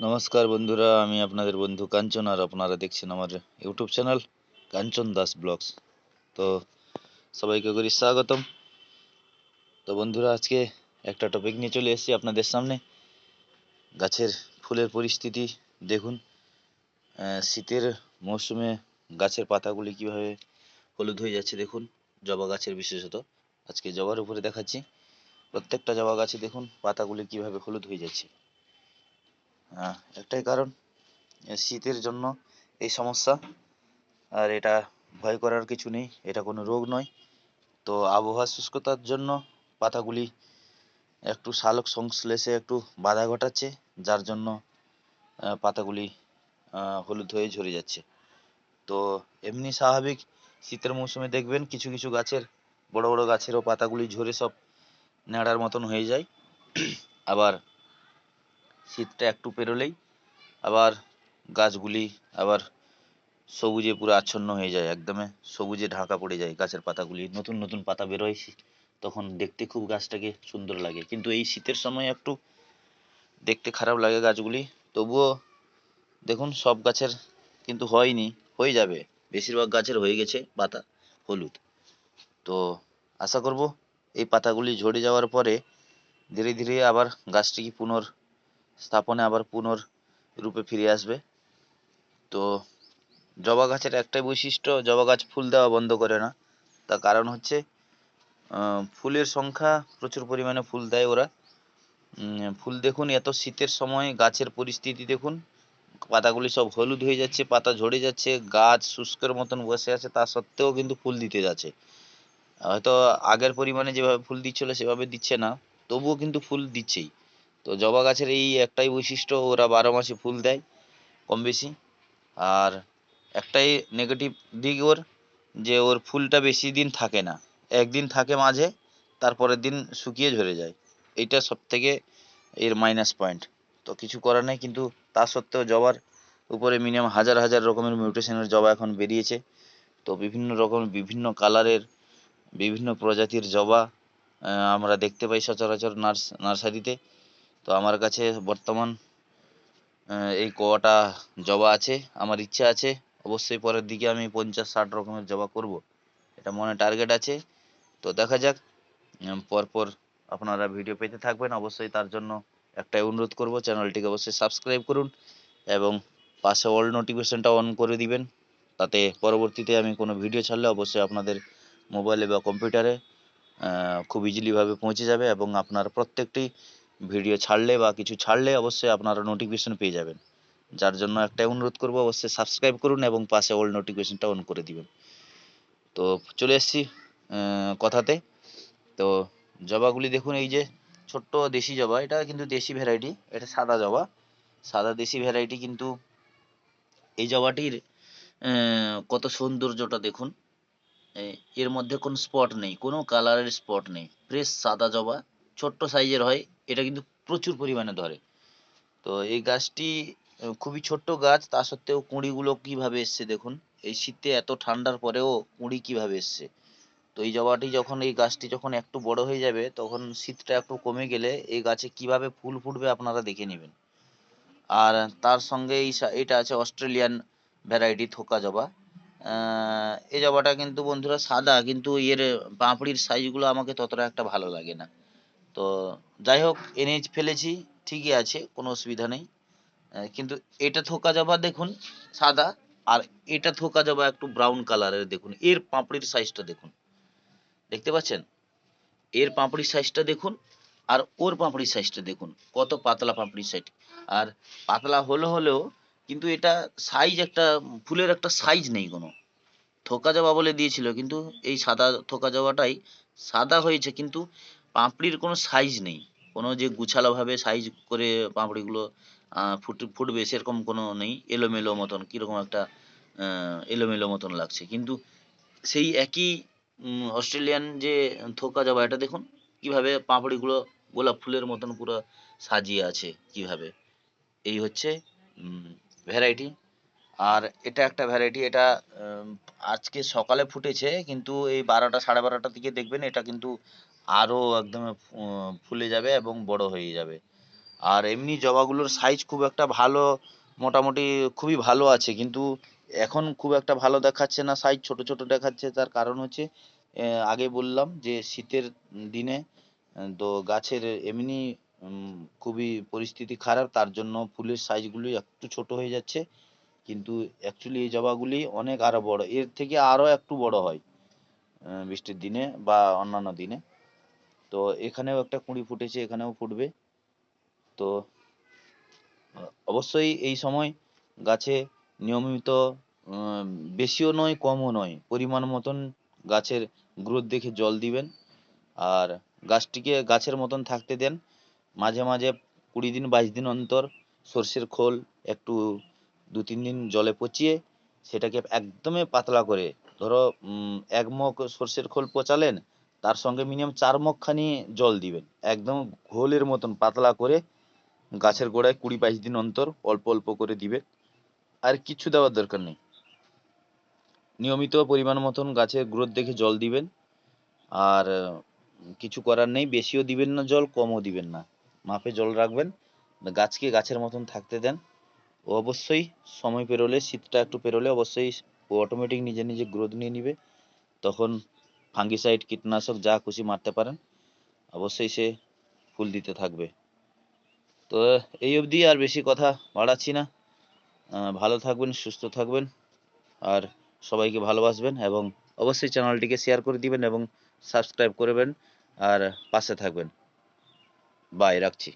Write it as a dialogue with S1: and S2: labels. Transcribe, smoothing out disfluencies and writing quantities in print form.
S1: নমস্কার বন্ধুরা, আমি আপনাদের বন্ধু কাঞ্চন, আর আপনারা দেখছেন আমার ইউটিউব চ্যানেল কাঞ্চন দাস ব্লগস। তো সবাইকে করি স্বাগতম। তো বন্ধুরা, আজকে একটা টপিক নিয়ে চলে এসেছি আপনাদের সামনে। গাছের ফুলের পরিস্থিতি দেখুন। শীতের মৌসুমে গাছের পাতাগুলি কিভাবে হলুদ হয়ে যাচ্ছে দেখুন। জবা গাছের বিশেষত আজকে জবার উপরে দেখাচ্ছি। প্রত্যেকটা জবা গাছে দেখুন পাতাগুলি কিভাবে হলুদ হয়ে যাচ্ছে। একটাই কারণ, শীতের জন্য এই সমস্যা। আর এটা ভয় করার কিছু নেই, এটা কোনো রোগ নয়। তো আবহাওয়া শুষ্কতার জন্য পাতাগুলি একটু সালোক সংশ্লেষে একটু বাধা ঘটাচ্ছে, যার জন্য পাতাগুলি হলুদ হয়ে ঝরে যাচ্ছে। তো এমনি স্বাভাবিক শীতের মৌসুমে দেখবেন কিছু কিছু গাছের, বড় বড় গাছেরও পাতাগুলি ঝরে সব ন্যাড়ার মতন হয়ে যায়। আবার শীতটা একটু পেরোলেই আবার গাছগুলি আবার সবুজে পুরো আচ্ছন্ন হয়ে যায়, একদমে সবুজে ঢাকা পড়ে যায় গাছের পাতাগুলি, নতুন নতুন পাতা বেরোয়, তখন দেখতে খুব গাছটাকে সুন্দর লাগে। কিন্তু এই শীতের সময় একটু দেখতে খারাপ লাগে গাছগুলি। তবুও দেখুন সব গাছের কিন্তু হয়নি, হয়ে যাবে। বেশিরভাগ গাছের হয়ে গেছে পাতা হলুদ। তো আশা করব এই পাতাগুলি ঝরে যাওয়ার পরে ধীরে ধীরে আবার গাছটি পুনর স্থাপনে আবার পুনর রূপে ফিরে আসবে। তো জবা গাছের একটাই বৈশিষ্ট্য, জবা গাছ ফুল দেওয়া বন্ধ করে না। তার কারণ হচ্ছে ফুলের সংখ্যা প্রচুর পরিমাণে ফুল দেয় ওরা। ফুল দেখুন, এত শীতের সময় গাছের পরিস্থিতি দেখুন, পাতাগুলি সব হলুদ হয়ে যাচ্ছে, পাতা ঝরে যাচ্ছে, গাছ শুষ্কের মতন বসে আছে, তা সত্ত্বেও কিন্তু ফুল দিতে যাচ্ছে। হয়তো আগের পরিমাণে যেভাবে ফুল দিচ্ছিল সেভাবে দিচ্ছে না, তবুও কিন্তু ফুল দিচ্ছেই। তো জবা গাছের এই একটাই বৈশিষ্ট্য, ওরা 12 মাসে ফুল দেয় কম বেশি। আর একটাই নেগেটিভ দিক ওর, যে ওর ফুলটা বেশি দিন থাকে না, একদিন থাকে মাঝে, তারপরের দিন শুকিয়ে ঝরে যায়। এইটা সব থেকে এর মাইনাস পয়েন্ট। তো কিছু করার নেই, কিন্তু তা সত্ত্বেও জবার উপরে মিনিমাম হাজার হাজার রকমের মিউটেশনের জবা এখন বেরিয়েছে। তো বিভিন্ন রকম, বিভিন্ন কালারের, বিভিন্ন প্রজাতির জবা আমরা দেখতে পাই সচরাচর নার্সারিতে। তো আমার কাছে বর্তমান এই কটা জবা আছে। আমার ইচ্ছা আছে অবশ্যই পরের দিকে আমি 50-60 রকমের জবা করব, এটা মনে টার্গেট আছে। তো দেখা যাক। পরপর আপনারা ভিডিও পেতে থাকবেন অবশ্যই। তার জন্য একটাই অনুরোধ করব, চ্যানেলটিকে অবশ্যই সাবস্ক্রাইব করুন এবং পাশে অল নোটিফিকেশনটা অন করে দিবেন। তাতে পরবর্তীতে আমি কোনো ভিডিও ছাড়লে অবশ্যই আপনাদের মোবাইলে বা কম্পিউটারে খুব ইজিলিভাবে পৌঁছে যাবে, এবং আপনার প্রত্যেকটি ভিডিও ছাড়লে বা কিছু ছাড়লে অবশ্যই আপনারা নোটিফিকেশন পেয়ে যাবেন। যার জন্য একটাই অনুরোধ করব, অবশ্যই সাবস্ক্রাইব করুন এবং পাশে অল নোটিফিকেশনটা অন করে দিবেন। তো চলে এসেছি কথাতে। তো জবাগুলি দেখুন, এই যে ছোট্ট দেশি জবা, এটা কিন্তু দেশি ভ্যারাইটি, এটা সাদা জবা, সাদা দেশি ভ্যারাইটি। কিন্তু এই জবাটির কত সৌন্দর্যটা দেখুন। এর মধ্যে কোনো স্পট নেই, কোনো কালারের স্পট নেই, ফ্রেশ সাদা জবা, ছোট্ট সাইজের হয়। এটা কিন্তু প্রচুর পরিমাণে ধরে। তো এই গাছটি খুবই ছোট্ট গাছ, তা সত্ত্বেও কুঁড়িগুলো কিভাবে এসছে দেখুন। এই শীতে এত ঠান্ডার পরেও কুঁড়ি কিভাবে এসছে। তো এই জবাটি যখন, এই গাছটি যখন একটু বড় হয়ে যাবে, তখন শীতটা একটু কমে গেলে এই গাছে কিভাবে ফুল ফুটবে আপনারা দেখে নেবেন। আর তার সঙ্গে এইটা আছে অস্ট্রেলিয়ান ভ্যারাইটি থোকা জবা। এই জবাটা কিন্তু বন্ধুরা সাদা, কিন্তু এর পাপড়ির সাইজগুলো আমাকে ততটা একটা ভালো লাগে না। তো যাই হোক, এনে ফেলেছি, ঠিকই আছে, কোনো অসুবিধা নেই। কিন্তু এটা থোকা জবা দেখুন সাদা, আর এটা থোকা জবা একটু ব্রাউন কালারের। দেখুন এর পাপড়ির সাইজটা দেখুন, দেখতে পাচ্ছেন? এর পাপড়ির সাইজটা দেখুন, আর ওর পাপড়ির সাইজটা দেখুন, কত পাতলা পাপড়ির সাইজ। আর পাতলা হলেও কিন্তু এটা সাইজ, একটা ফুলের একটা সাইজ নেই কোনো। থোকা জবা বলে দিয়েছিল, কিন্তু এই সাদা থোকা জবাটাই সাদা হয়েছে, কিন্তু পাপড়ির কোনো সাইজ নেই, কোনো যে গুছালোভাবে সাইজ করে পাপড়িগুলো ফুটবে সেরকম কোনো নেই। এলোমেলো মতন, কীরকম একটা এলোমেলো মতন লাগছে। কিন্তু সেই একই অস্ট্রেলিয়ান যে থোকা জবা, এটা দেখুন কিভাবে পাপড়িগুলো গোলাপ ফুলের মতন পুরো সাজিয়ে আছে কিভাবে। এই হচ্ছে ভ্যারাইটি। আর এটা একটা ভ্যারাইটি, এটা আজকে সকালে ফুটেছে, কিন্তু এই 12টা 12:30টার দিকে দেখবেন এটা কিন্তু আরো একদম ফুলে যাবে এবং বড় হয়ে যাবে। আর এমনি জবাগুলোর সাইজ খুব একটা ভালো, মোটামুটি খুবই ভালো আছে, কিন্তু এখন খুব একটা ভালো দেখাচ্ছে না, সাইজ ছোট ছোট দেখাচ্ছে। তার কারণ হচ্ছে আগে বললাম যে শীতের দিনে তো গাছের এমনি খুবই পরিস্থিতি খারাপ, তার জন্য ফুলের সাইজগুলি একটু ছোট হয়ে যাচ্ছে। কিন্তু অ্যাকচুয়ালি এই জবাগুলি অনেক আরো বড়, এর থেকে আরো একটু বড় হয় বৃষ্টির দিনে বা অন্যান্য দিনে। তো এখানেও একটা কুঁড়ি ফুটেছে, এখানেও ফুটবে। তো অবশ্যই এই সময় গাছে নিয়মিত উম, বেশিও নয় কমও নয়, পরিমাণ মতন গাছের গ্রোথ দেখে জল দিবেন। আর গাছটিকে গাছের মতন থাকতে দেন। মাঝে মাঝে 20 দিন 22 দিন অন্তর সর্ষের খোল একটু 2-3 দিন জলে পচিয়ে সেটাকে একদমই পাতলা করে, ধরো 1 মগ সর্ষের খোল পচালেন, তার সঙ্গে মিনিমাম 4 মগ খানি জল দিবেন, একদম ঘোলের মতন পাতলা করে গাছের গোড়ায় 20-22 দিন অন্তর অল্প অল্প করে দিবে। আর কিচ্ছু দেওয়ার দরকার নেই, নিয়মিত পরিমাণ মতন গাছের গ্রোথ দেখে জল দিবেন। আর কিছু করার নেই, বেশিও দিবেন না জল, কমও দিবেন না, মাপে জল রাখবেন। গাছকে গাছের মতন থাকতে দেন। ও অবশ্যই সময় পেরোলে, শীতটা একটু পেরোলে অবশ্যই ও অটোমেটিক নিজে নিজে গ্রোথ নিয়ে নিবে। তখন ফাঙ্গিসাইড কীটনাশক যা খুশি মারতে পারেন, অবশ্যই সে ফুল দিতে থাকবে। তো এই অবধি, আর বেশি কথা বাড়াচ্ছি না। ভালো থাকবেন, সুস্থ থাকবেন, আর সবাইকে ভালোবাসবেন, এবং অবশ্যই চ্যানেলটিকে শেয়ার করে দিবেন এবং সাবস্ক্রাইব করবেন, আর পাশে থাকবেন। বাই, রাখছি।